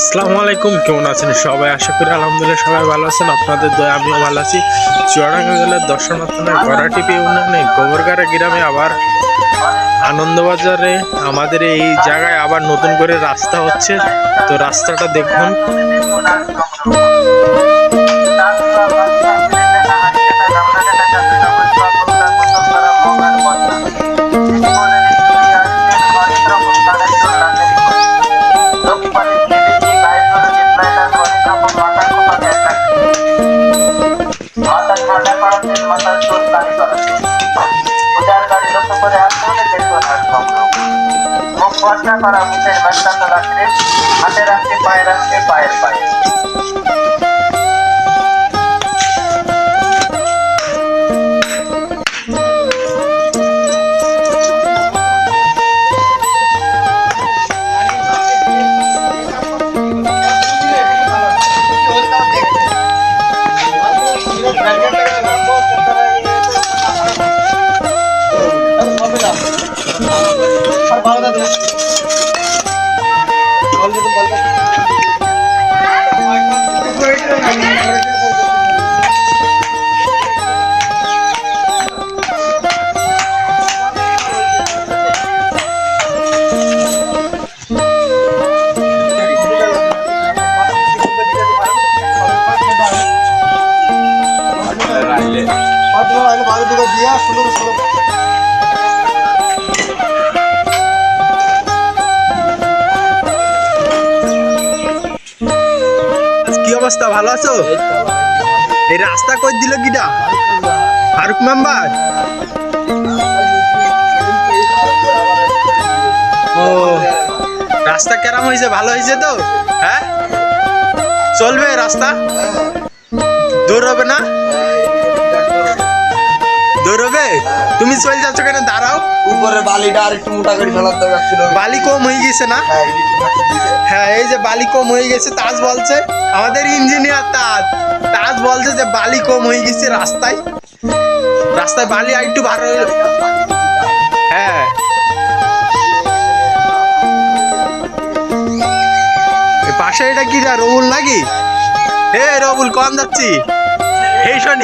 আসসালামু আলাইকুম, কেমন আছেন সবাই? আশা করি আলহামদুলিল্লাহ সবাই ভালো আছেন। আপনাদের দয়া আমিও ভালো আছি। চুয়াডাঙ্গা জেলার দর্শনা থানার গড়াটিপি ইউনিয়নে গোবরগাড়া গ্রামে আবার আনন্দবাজারে আমাদের এই জায়গায় আবার নতুন করে রাস্তা হচ্ছে। তো রাস্তাটা দেখুন। মুখটা করা মুখের বাচ্চাটা রাখলে হাতে রাখতে পায়ের পায়ে কি অবস্থা, ভালো আছো? এই রাস্তা কই দিল কিটা? ফারুক মেম্বার। ও, রাস্তা কেরাম হয়েছে? ভালো হয়েছে তো? হ্যাঁ, চলবে রাস্তা? দূর হবে না? দূর হবে? তুমি চলে যাচ্ছ কেন? দাঁড়াও। উপরে বালিটা আর একটু মোটা করে ফেলার দরকার ছিল। বালি কম হয়ে গেছে না? হ্যাঁ, এই যে বালি কম হয়ে গেছে। তাজ বলছে, আমাদের ইঞ্জিনিয়ার তাজ বলছে যে বালি কম হয়ে গেছে রাস্তায় বালি আর একটু ভালো। হ্যাঁ, পাশে এটা কি রবুল নাকি? হে রবুল, কম যাচ্ছি? এই শোন,